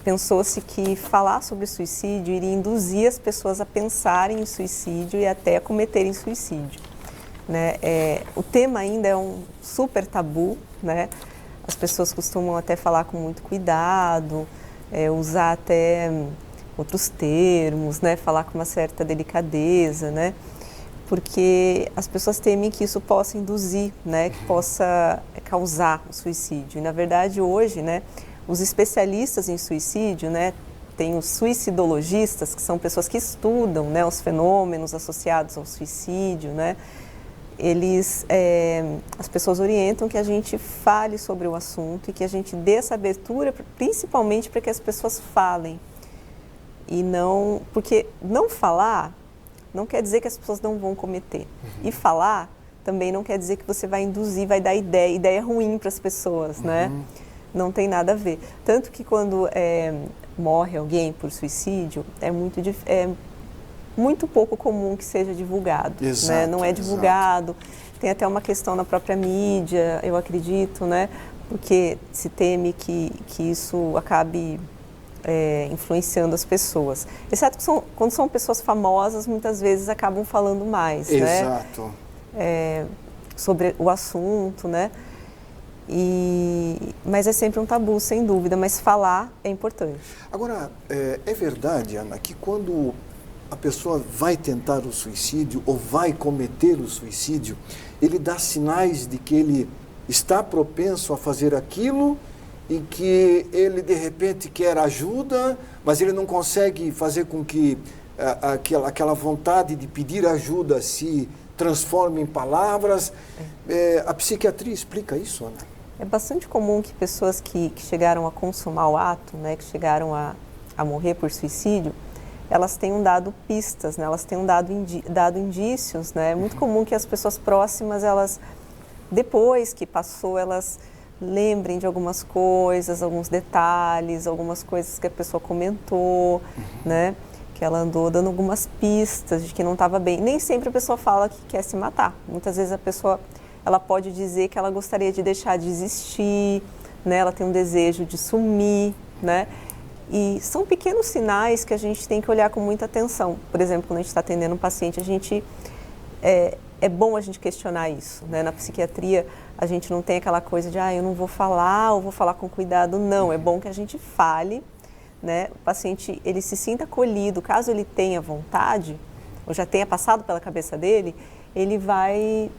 pensou-se que falar sobre suicídio iria induzir as pessoas a pensarem em suicídio e até a cometerem suicídio, né? O tema ainda é um super tabu, né? As pessoas costumam até falar com muito cuidado, usar até outros termos, né? Falar com uma certa delicadeza, né? Porque as pessoas temem que isso possa induzir, né? Que possa causar o suicídio. E, na verdade, hoje, né? Os especialistas em suicídio, né? Tem os suicidologistas, que são pessoas que estudam, né? Os fenômenos associados ao suicídio, né? As pessoas orientam que a gente fale sobre o assunto e que a gente dê essa abertura, principalmente para que as pessoas falem. E não, porque não falar não quer dizer que as pessoas não vão cometer. E falar também não quer dizer que você vai induzir, vai dar ideia ruim para as pessoas, né? Não tem nada a ver. Tanto que quando morre alguém por suicídio, é muito pouco comum que seja divulgado, exato, né? Não é divulgado, tem até uma questão na própria mídia, eu acredito, né? Porque se teme que isso acabe influenciando as pessoas. Exceto que quando são pessoas famosas, muitas vezes acabam falando mais, exato, né? Sobre o assunto, né? Mas é sempre um tabu, sem dúvida, mas falar é importante. Agora, é verdade, Ana, que quando a pessoa vai tentar o suicídio ou vai cometer o suicídio, ele dá sinais de que ele está propenso a fazer aquilo e que ele, de repente, quer ajuda, mas ele não consegue fazer com que aquela vontade de pedir ajuda se transforme em palavras. A psiquiatria explica isso, Ana? É bastante comum que pessoas que chegaram a consumar o ato, né, que chegaram a morrer por suicídio, elas tenham dado pistas, né, elas tenham dado indícios, né? É muito comum que as pessoas próximas, elas, depois que passou, elas lembrem de algumas coisas, alguns detalhes, algumas coisas que a pessoa comentou, né? Que ela andou dando algumas pistas de que não estava bem. Nem sempre a pessoa fala que quer se matar. Muitas vezes a pessoa, ela pode dizer que ela gostaria de deixar de existir, né? Ela tem um desejo de sumir, né? E são pequenos sinais que a gente tem que olhar com muita atenção. Por exemplo, quando a gente está atendendo um paciente, é bom a gente questionar isso, né? Na psiquiatria, a gente não tem aquela coisa de, eu não vou falar ou vou falar com cuidado. Não, é bom que a gente fale, né? O paciente, ele se sinta acolhido, caso ele tenha vontade, ou já tenha passado pela cabeça dele, ele vai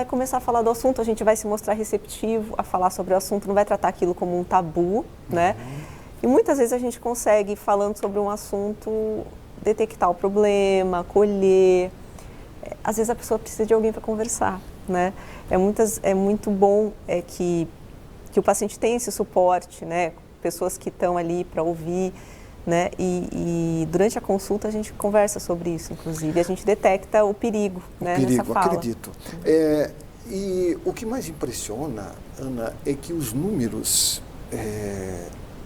começar a falar do assunto, a gente vai se mostrar receptivo a falar sobre o assunto, não vai tratar aquilo como um tabu, né? E muitas vezes a gente consegue, falando sobre um assunto, detectar o problema, acolher. Às vezes a pessoa precisa de alguém para conversar, né? É muito bom que o paciente tenha esse suporte, né? Pessoas que estão ali para ouvir, né? E durante a consulta a gente conversa sobre isso, inclusive. A gente detecta o perigo, né? Nessa fala. Acredito. E o que mais impressiona, Ana, é que os números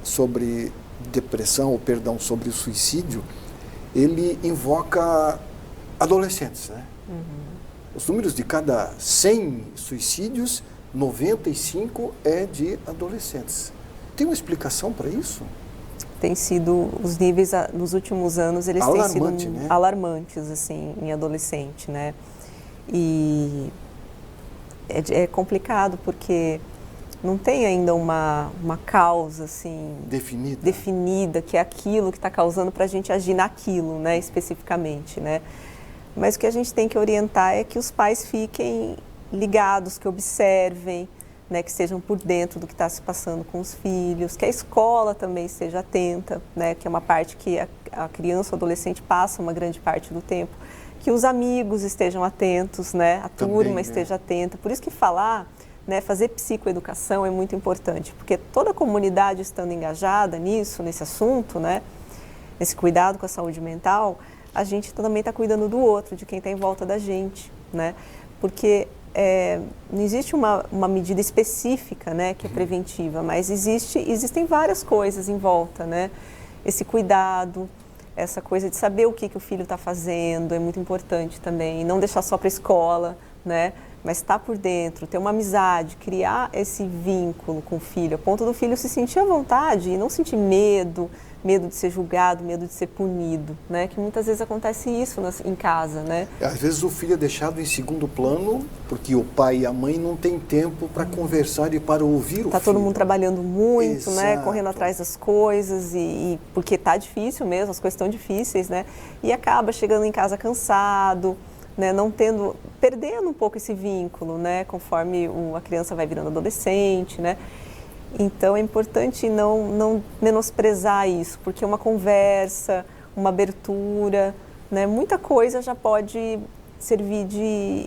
sobre depressão, ou perdão, sobre o suicídio, ele invoca adolescentes, né? Os números de cada 100 suicídios, 95 é de adolescentes. Tem uma explicação para isso? Tem sido, os níveis nos últimos anos, eles têm sido né? alarmantes, assim, em adolescente, né? E é complicado porque não tem ainda uma causa, assim, definida, que é aquilo que está causando para a gente agir naquilo, né, especificamente, né? Mas o que a gente tem que orientar é que os pais fiquem ligados, que observem, né, que estejam por dentro do que está se passando com os filhos, que a escola também esteja atenta, né, que é uma parte que a criança ou adolescente passa uma grande parte do tempo, que os amigos estejam atentos, né, a turma esteja atenta. Por isso que falar, né, fazer psicoeducação é muito importante, porque toda a comunidade estando engajada nisso, nesse assunto, né, nesse cuidado com a saúde mental, a gente também está cuidando do outro, de quem está em volta da gente, né, porque não existe uma medida específica, né, que é preventiva, mas existem várias coisas em volta, né? Esse cuidado, essa coisa de saber o que o filho está fazendo é muito importante também, não deixar só para a escola, né? Mas estar por dentro, ter uma amizade, criar esse vínculo com o filho, a ponto do filho se sentir à vontade e não sentir medo de ser julgado, medo de ser punido, né? Que muitas vezes acontece isso em casa, né? Às vezes o filho é deixado em segundo plano porque o pai e a mãe não têm tempo para conversar e para ouvir o filho. Está todo mundo trabalhando muito, Exato. né? Correndo atrás das coisas e porque está difícil mesmo, as coisas estão difíceis, né? E acaba chegando em casa cansado, né? Perdendo um pouco esse vínculo, né? Conforme a criança vai virando adolescente, né? Então é importante não menosprezar isso, porque uma conversa, uma abertura, né, muita coisa já pode servir de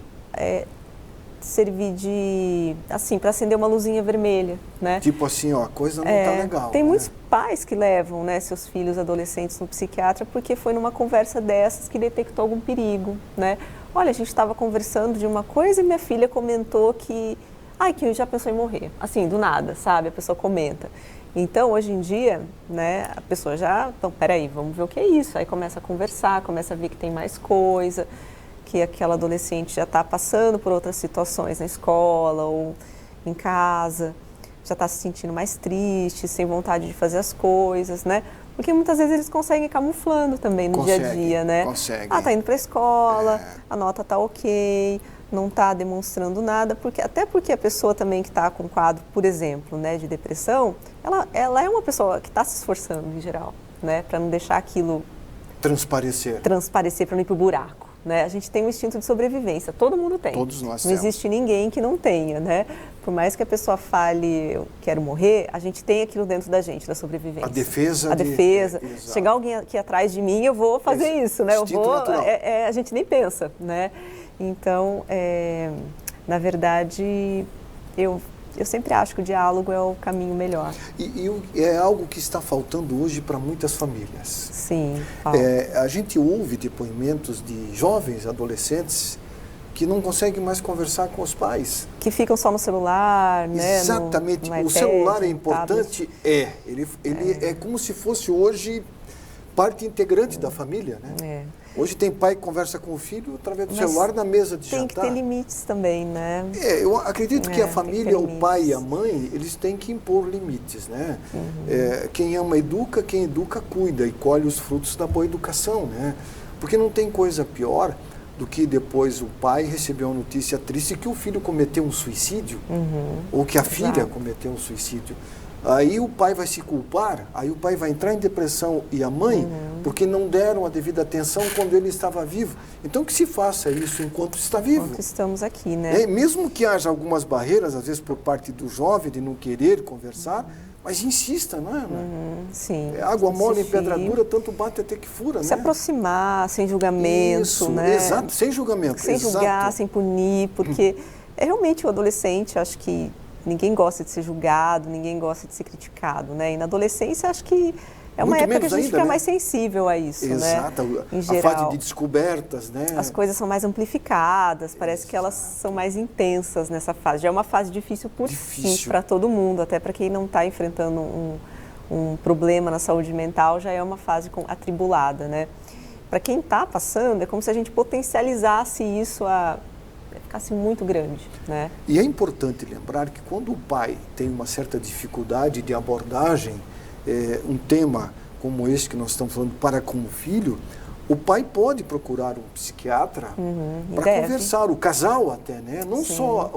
assim, para acender uma luzinha vermelha, né? Tipo assim, ó, a coisa não está legal. Tem muitos né? pais que levam, né, seus filhos adolescentes no psiquiatra porque foi numa conversa dessas que detectou algum perigo, né? Olha, a gente estava conversando de uma coisa e minha filha comentou que eu já pensou em morrer, assim, do nada, sabe? A pessoa comenta. Então, hoje em dia, né, a pessoa então, peraí, vamos ver o que é isso. Aí começa a conversar, começa a ver que tem mais coisa, que aquela adolescente já está passando por outras situações na escola ou em casa, já está se sentindo mais triste, sem vontade de fazer as coisas, né? Porque muitas vezes eles conseguem camuflando também no dia a dia, né? Conseguem. Tá indo para a escola, a nota tá ok, não está demonstrando nada, até porque a pessoa também que está com quadro, por exemplo, né, de depressão, ela é uma pessoa que está se esforçando em geral, né, para não deixar aquilo transparecer para não ir para o buraco, né? A gente tem um instinto de sobrevivência, todo mundo tem. Todos nós não temos. Existe ninguém que não tenha, né? Por mais que a pessoa fale, eu quero morrer, a gente tem aquilo dentro da gente, da sobrevivência. A defesa. Chegar alguém aqui atrás de mim, eu vou fazer isso, né? Natural. A gente nem pensa, né? Então, na verdade, eu sempre acho que o diálogo é o caminho melhor. E é algo que está faltando hoje para muitas famílias. Sim, falta. A gente ouve depoimentos de jovens, adolescentes, que não conseguem mais conversar com os pais. Que ficam só no celular, né? Exatamente. No o iPad, celular é importante? Ele é como se fosse hoje parte integrante da família, né? Hoje tem pai que conversa com o filho através do celular na mesa de jantar. Tem que ter limites também, né? Eu acredito que a família, o pai e a mãe, eles têm que impor limites, né? Quem ama educa, quem educa cuida e colhe os frutos da boa educação, né? Porque não tem coisa pior do que depois o pai recebeu uma notícia triste que o filho cometeu um suicídio, ou que a filha cometeu um suicídio. Aí o pai vai se culpar, aí o pai vai entrar em depressão e a mãe, porque não deram a devida atenção quando ele estava vivo. Então que se faça isso enquanto está vivo. Enquanto estamos aqui, né? Mesmo que haja algumas barreiras, às vezes por parte do jovem, de não querer conversar, mas insista, não é? Sim. Água mole em pedra dura, tanto bate até que fura, Se aproximar, sem julgamento, isso, né? Exato, sem julgamento. Sem julgar, sem punir, porque realmente o adolescente, acho que ninguém gosta de ser julgado, ninguém gosta de ser criticado, né? E na adolescência, acho que é uma época que a gente fica mais sensível a isso, né? Exato, em a geral. fase de descobertas, né? As coisas são mais amplificadas, parece que elas são mais intensas nessa fase. Já é uma fase difícil por si, para todo mundo, até para quem não está enfrentando um problema na saúde mental, já é uma fase atribulada, né? Para quem está passando, é como se a gente potencializasse isso ficasse muito grande, né? E é importante lembrar que quando o pai tem uma certa dificuldade de abordagem, um tema como esse que nós estamos falando para com o filho, o pai pode procurar um psiquiatra para conversar, o casal até, né? Não Sim. só,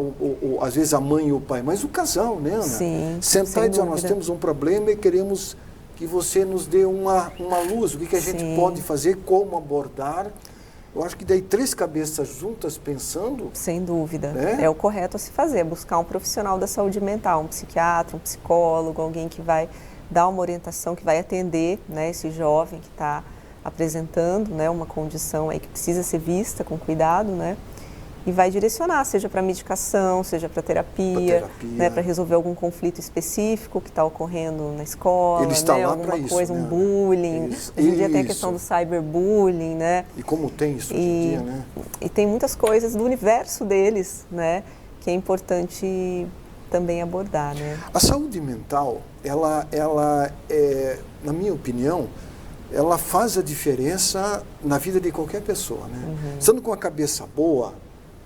às vezes, a mãe e o pai, mas o casal, né, Ana? Sim, sentar e dizer, nós temos um problema e queremos que você nos dê uma luz, o que a gente Sim. pode fazer, como abordar. Eu acho que daí 3 cabeças juntas pensando... Sem dúvida. É o correto a se fazer, é buscar um profissional da saúde mental, um psiquiatra, um psicólogo, alguém que vai dar uma orientação, que vai atender, né, esse jovem que está apresentando, né, uma condição aí que precisa ser vista com cuidado, né, e vai direcionar, seja para medicação, seja para terapia, né, para resolver algum conflito específico que está ocorrendo na escola, Ele está né, lá alguma coisa, né? um bullying. Hoje em dia tem a questão do cyberbullying, né? E como tem isso hoje em dia, né? E tem muitas coisas do universo deles, né, que é importante também abordar, né? A saúde mental, ela na minha opinião, ela faz a diferença na vida de qualquer pessoa, né? Estando com a cabeça boa,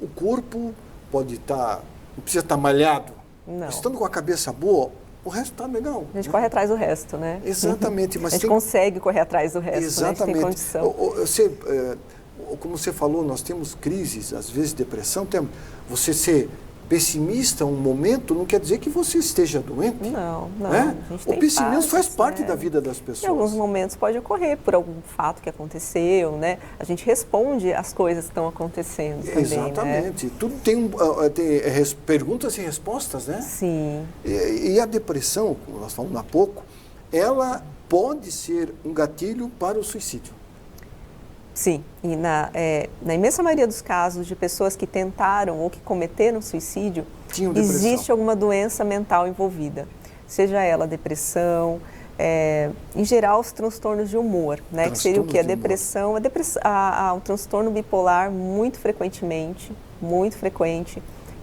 o corpo pode estar, não precisa estar malhado. Não. Estando com a cabeça boa, o resto está legal. A gente corre atrás do resto, né? Exatamente. Mas a gente consegue correr atrás do resto, Exatamente. Né? A gente tem condição. Como você falou, nós temos crises, às vezes depressão. Você ser pessimista um momento não quer dizer que você esteja doente. Não. Né? O pessimismo faz parte da vida das pessoas. Em alguns momentos pode ocorrer por algum fato que aconteceu, né? A gente responde às coisas que estão acontecendo também, Exatamente. Né? Tudo tem perguntas e respostas, né? Sim. E a depressão, como nós falamos há pouco, ela pode ser um gatilho para o suicídio. Sim, e na imensa maioria dos casos de pessoas que tentaram ou que cometeram suicídio, existe alguma doença mental envolvida, seja ela depressão, em geral os transtornos de humor, né? Que seria o quê? A depressão, o transtorno bipolar muito frequente,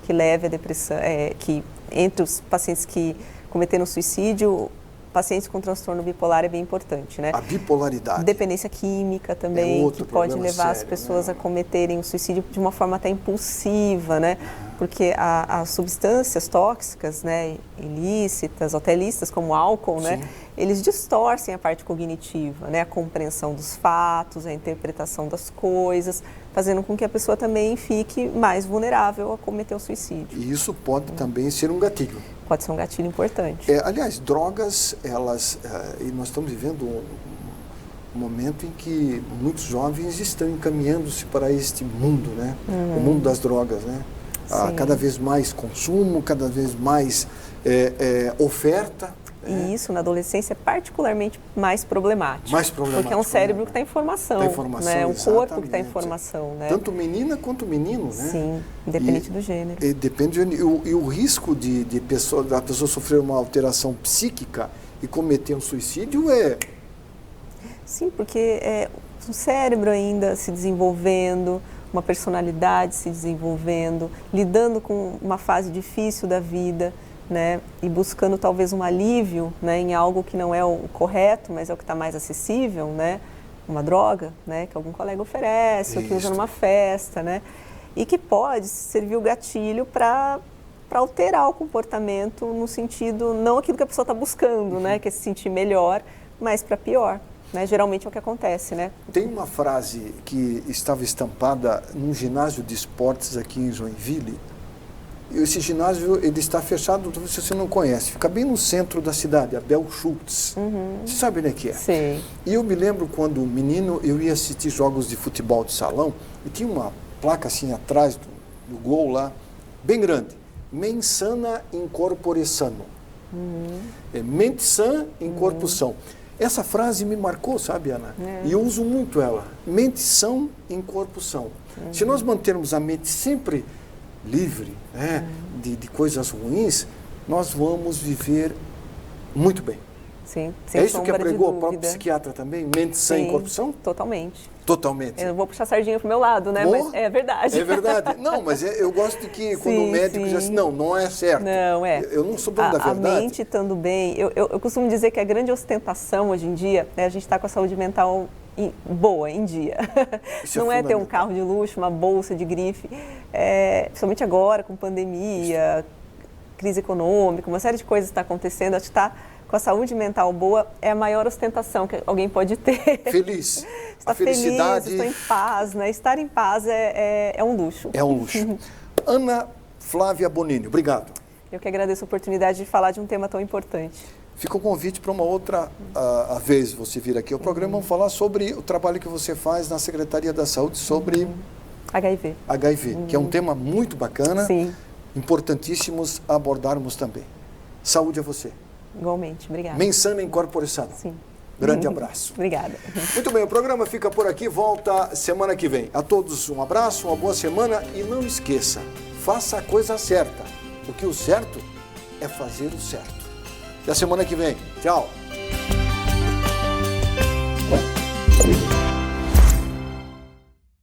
que leva a depressão, que entre os pacientes que cometeram suicídio, pacientes com transtorno bipolar é bem importante, né? A bipolaridade. Dependência química também, que pode levar as pessoas a cometerem o suicídio de uma forma até impulsiva, né? Porque as substâncias tóxicas, né, ilícitas ou até ilícitas, como o álcool, né, eles distorcem a parte cognitiva, né? A compreensão dos fatos, a interpretação das coisas, fazendo com que a pessoa também fique mais vulnerável a cometer o suicídio. E isso pode também ser um gatilho. Pode ser um gatilho importante. Aliás, drogas, e nós estamos vivendo um momento em que muitos jovens estão encaminhando-se para este mundo, né? O mundo das drogas, né? Cada vez mais consumo, cada vez mais oferta. E isso na adolescência é particularmente mais problemático. Porque é um cérebro que está em formação, né? Um corpo que está em formação, né? Tanto menina quanto menino, né? Sim, independente do gênero. Depende e o risco da pessoa sofrer uma alteração psíquica e cometer um suicídio Sim, porque o cérebro ainda se desenvolvendo, uma personalidade se desenvolvendo, lidando com uma fase difícil da vida, né, e buscando talvez um alívio, né, em algo que não é o correto, mas é o que está mais acessível, né, uma droga, né, que algum colega oferece, ou que usa numa festa, né, e que pode servir o gatilho para alterar o comportamento no sentido, não aquilo que a pessoa está buscando, né, que é se sentir melhor, mas para pior. Né? Geralmente é o que acontece, né? Tem uma frase que estava estampada num ginásio de esportes aqui em Joinville. Esse ginásio ele está fechado, se você não conhece, fica bem no centro da cidade, Abel Schultz. Você sabe onde é que é? Sim. E eu me lembro quando menino eu ia assistir jogos de futebol de salão e tinha uma placa assim atrás do gol lá, bem grande. Mens sana in corpore sano. Mente sã em corpo são. Essa frase me marcou, sabe, Ana? E eu uso muito ela. Mente sã em corpo são. Se nós mantermos a mente sempre livre, né, de coisas ruins, nós vamos viver muito bem. Sim, sem isso que pregou o próprio psiquiatra também? Mente sã em corpo são? Totalmente. Totalmente. Eu vou puxar a sardinha pro meu lado, né? Mas é verdade. É verdade. Não, mas eu gosto de que quando o médico diz assim, não é certo. Não, é. Eu não sou dono da verdade. A mente estando bem, eu costumo dizer que a grande ostentação hoje em dia, né, a gente está com a saúde mental boa, em dia. Isso não é ter um carro de luxo, uma bolsa de grife, principalmente agora com pandemia, crise econômica, uma série de coisas está acontecendo, acho que está com a saúde mental boa é a maior ostentação que alguém pode ter. Feliz. Estar a felicidade. Feliz, estar em paz, né? Estar em paz é um luxo. É um luxo. Ana Flávia Bonini, obrigado. Eu que agradeço a oportunidade de falar de um tema tão importante. Fica o convite para uma outra vez você vir aqui ao programa. Vamos falar sobre o trabalho que você faz na Secretaria da Saúde sobre HIV, que é um tema muito bacana, importantíssimos abordarmos também. Saúde a você. Igualmente, obrigada. Mensana Incorpore Sano. Sim. Grande abraço. Obrigada. Muito bem, o programa fica por aqui, volta semana que vem. A todos um abraço, uma boa semana e não esqueça, faça a coisa certa, porque o certo é fazer o certo. Até a semana que vem. Tchau.